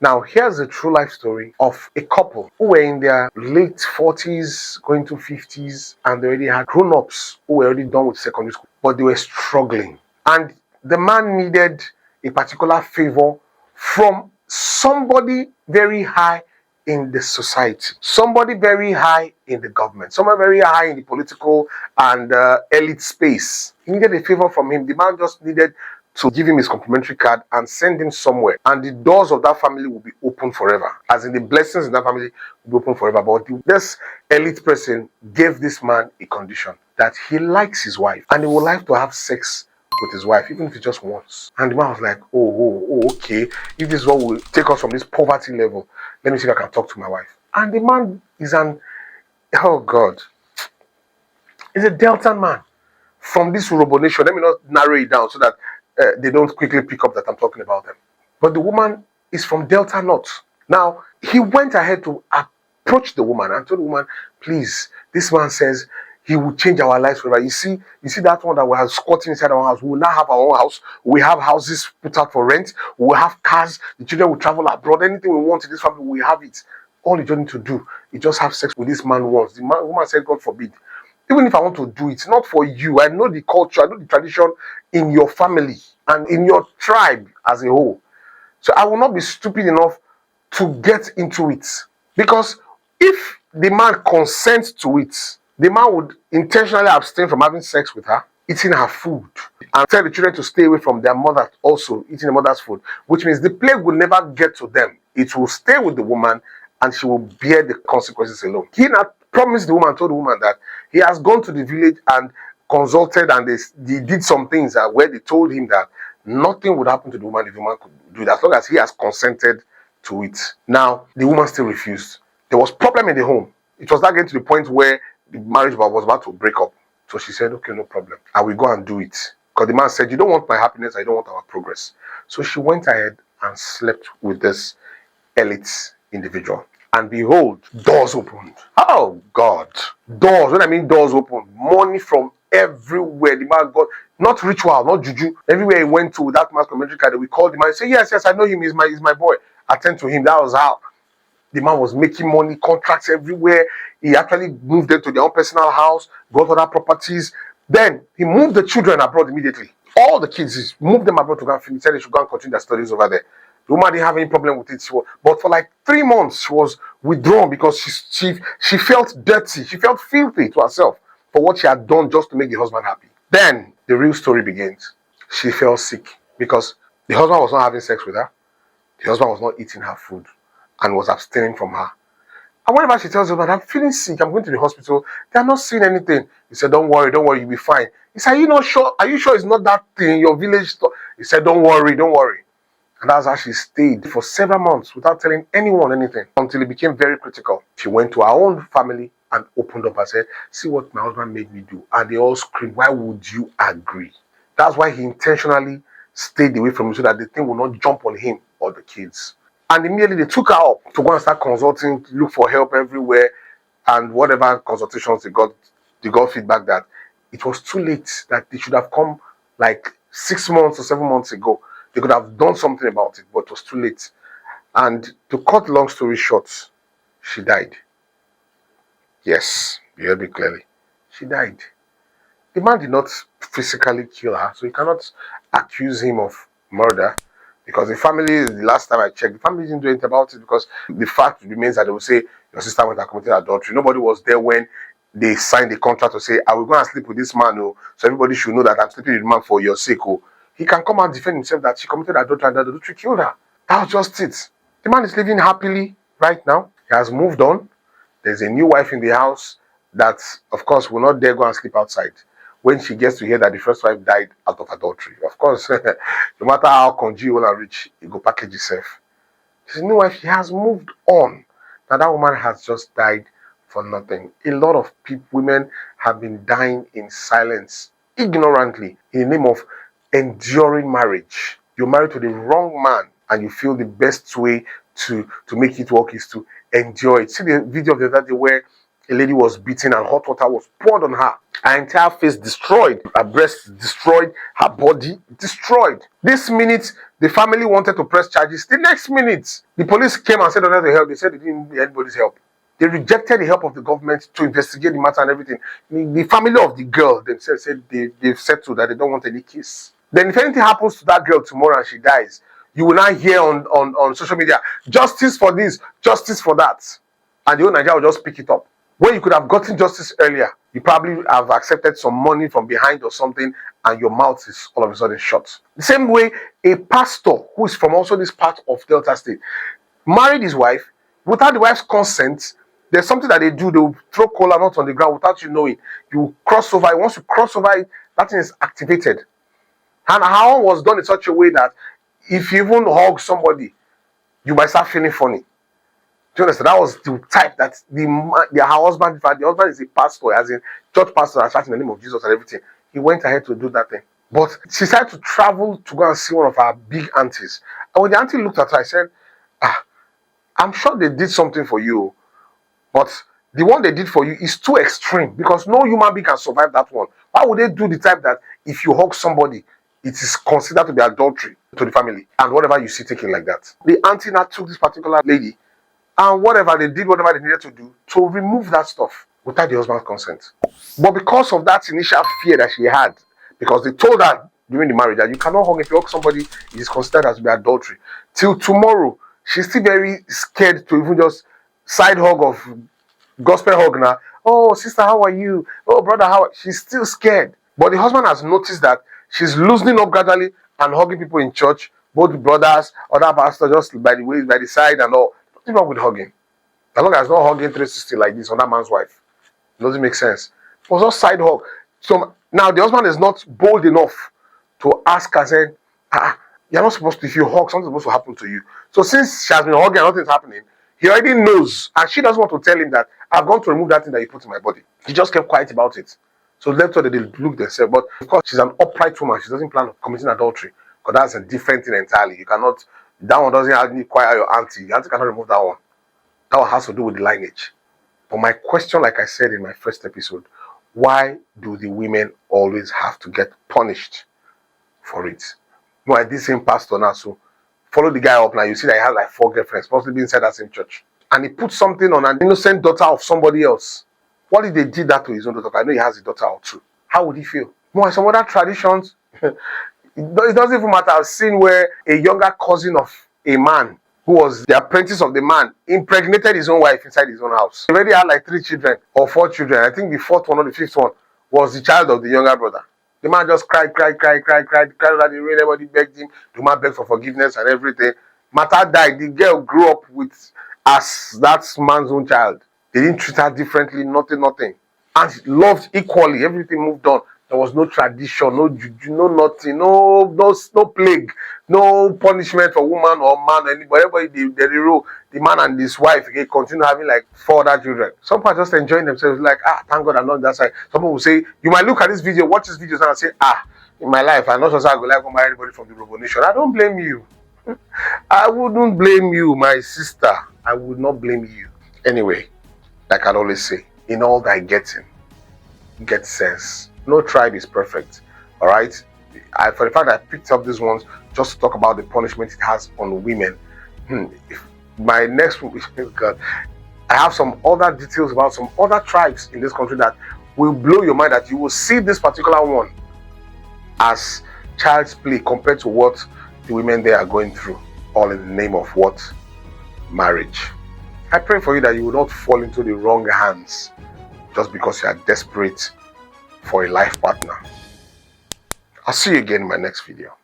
Now, here's a true life story of a couple who were in their late 40s, going to 50s, and they already had grown-ups who were already done with secondary school, but they were struggling. And the man needed a particular favor from somebody very high in the society, somebody very high in the government, somebody very high in the political and elite space. He needed a favor from him. The man just needed to give him his complimentary card and send him somewhere, and the doors of that family will be open forever, as in the blessings in that family will be open forever. But this elite person gave this man a condition that he likes his wife and he would like to have sex with his wife, even if it's just once. And the man was like, okay, if this is what will take us from this poverty level, let me see if I can talk to my wife. And the man is oh God, he's a Delta man from this Urobo nation. Let me not narrow it down so that they don't quickly pick up that I'm talking about them. But the woman is from Delta North. Now, he went ahead to approach the woman and told the woman, please, this man says he will change our lives forever. You see that one that we are squatting inside our house. We will now have our own house. We have houses put out for rent. We will have cars. The children will travel abroad. Anything we want in this family, we have it. All you just need to do is just have sex with this man once. The woman said, God forbid. Even if I want to do it, not for you. I know the culture, I know the tradition in your family and in your tribe as a whole. So I will not be stupid enough to get into it. Because if the man consents to it, the man would intentionally abstain from having sex with her, eating her food, and tell the children to stay away from their mother also eating the mother's food, which means the plague will never get to them. It will stay with the woman and she will bear the consequences alone. He not promised the woman, told the woman that he has gone to the village and consulted, and they did some things where they told him that nothing would happen to the woman if the woman could do it, as long as he has consented to it. Now, the woman still refused. There was problem in the home. It was not getting to the point where the marriage was about to break up. So she said, okay, no problem. I will go and do it. Because the man said, you don't want my happiness, I don't want our progress. So she went ahead and slept with this elite individual. And behold, doors opened. Oh God. Doors. When I mean doors opened, money from everywhere. The man got, not ritual, not juju. Everywhere he went to, that man's commentary card, we called the man and say, yes, I know him, he's my boy. Attend to him. That was how the man was making money, contracts everywhere. He actually moved them to their own personal house, got other properties. Then he moved the children abroad immediately. All the kids, he moved them abroad to go and finish. He said they should go and continue their studies over there. The woman didn't have any problem with it. But for like 3 months, she was withdrawn because she felt dirty. She felt filthy to herself for what she had done just to make the husband happy. Then the real story begins. She fell sick because the husband was not having sex with her. The husband was not eating her food and was abstaining from her. And whenever she tells him, I'm feeling sick, I'm going to the hospital, they're not seeing anything. He said, don't worry, you'll be fine. He said, are you not sure? Are you sure it's not that thing in your village? He said, don't worry. And that's how she stayed for several months without telling anyone anything until it became very critical. She went to her own family and opened up and said, see what my husband made me do. And they all screamed, why would you agree? That's why he intentionally stayed away from him so that the thing will not jump on him or the kids. And immediately they took her up to go and start consulting, look for help everywhere, and whatever consultations they got feedback that it was too late, that they should have come like 6 months or 7 months ago. They could have done something about it, but it was too late. And to cut long story short, she died. Yes, you heard me clearly. She died. The man did not physically kill her, so you cannot accuse him of murder. Because the family, the last time I checked, the family didn't do anything about it, because the fact remains that they will say your sister went and committed adultery. Nobody was there when they signed the contract to say, I will go and sleep with this man, so everybody should know that I'm sleeping with the man for your sake. He can come and defend himself that she committed adultery and that adultery killed her. That was just it. The man is living happily right now. He has moved on. There's a new wife in the house that, of course, will not dare go and sleep outside when she gets to hear that the first wife died out of adultery. Of course, no matter how conjugal and rich, he go package himself. His new wife, he has moved on. Now that woman has just died for nothing. A lot of women have been dying in silence, ignorantly, in the name of enduring marriage. You're married to the wrong man and you feel the best way to make it work is to endure it. See the video of the other day where A lady was beaten and hot water was poured on her. Her entire face destroyed, her breasts destroyed, her body destroyed. This minute, the family wanted to press charges. The next minute, the police came and said they wanted to help. They said they didn't need anybody's help. They rejected the help of the government to investigate the matter and everything. The family of the girl themselves said they've settled that they don't want any case. Then if anything happens to that girl tomorrow and she dies, you will not hear on social media, justice for this, justice for that. And the whole Nigeria will just pick it up. When you could have gotten justice earlier, you probably have accepted some money from behind or something, and your mouth is all of a sudden shut. The same way, a pastor who is from also this part of Delta State married his wife without the wife's consent. There's something that they do. They will throw cola nuts on the ground without you knowing. You cross over it. Once you cross over it, that thing is activated. And how was done in such a way that if you even hug somebody, you might start feeling funny. Do you understand? That was the type that her husband, the husband is a pastor, as in church pastor, and shouting in the name of Jesus and everything. He went ahead to do that thing. But she decided to travel to go and see one of her big aunties. And when the auntie looked at her, I said, I'm sure they did something for you, but the one they did for you is too extreme because no human being can survive that one. Why would they do the type that if you hug somebody, it is considered to be adultery to the family and whatever you see taking like that? The auntie now took this particular lady and whatever they did, whatever they needed to do to remove that stuff without the husband's consent. But because of that initial fear that she had, because they told her during the marriage that you cannot hug, if you hug somebody, it is considered as to be adultery. Till tomorrow, she's still very scared to even just side hug of gospel hug now. Oh, sister, how are you? Oh, brother, how are you? She's still scared. But the husband has noticed that she's loosening up gradually and hugging people in church, both brothers, other pastors, just by the way, by the side and all. Nothing wrong with hugging. As long as not hugging 360 like this on that man's wife. It doesn't make sense. It was just side hug. So now the husband is not bold enough to ask her, saying, you're not supposed to, if you hug, something's supposed to happen to you. So since she has been hugging and nothing's happening, he already knows, and she doesn't want to tell him that I've gone to remove that thing that you put in my body. He just kept quiet about it. So that's why they look themselves. But of course, she's an upright woman. She doesn't plan on committing adultery. Because that's a different thing entirely. You cannot, that one doesn't require your auntie. Your auntie cannot remove that one. That one has to do with the lineage. But my question, like I said in my first episode, why do the women always have to get punished for it? No, I did same pastor now, so follow the guy up now. You see that he has like 4 girlfriends, possibly inside that same church. And he put something on an innocent daughter of somebody else. What if they did that to his own daughter? I know he has a daughter or 2. How would he feel? No, some other traditions, it doesn't even matter. I've seen where a younger cousin of a man who was the apprentice of the man impregnated his own wife inside his own house. He already had like 3 children or 4 children. I think the 4th one or the 5th one was the child of the younger brother. The man just cried over the rain. Everybody begged him. The man begged for forgiveness and everything. Matter died. The girl grew up as that man's own child. They didn't treat her differently, nothing. And she loved equally. Everything moved on. There was no tradition, no juju, no nothing, no plague, no punishment for woman or man, anybody. Everybody, the man and his wife, they continue having like 4 other children. Some people are just enjoying themselves, like, thank God I'm not on that side. Some people will say, you might look at this video, watch this video, and say, in my life, I'm not sure I go like marry anybody from the Robo Nation. I don't blame you. I wouldn't blame you, my sister. I would not blame you. Anyway, like I'd always say, in all thy getting, get sense. No tribe is perfect. All right. For the fact that I picked up these ones just to talk about the punishment it has on women. My next one, God, I have some other details about some other tribes in this country that will blow your mind. That you will see this particular one as child's play compared to what the women there are going through, all in the name of what? Marriage. I pray for you that you will not fall into the wrong hands just because you are desperate for a life partner. I'll see you again in my next video.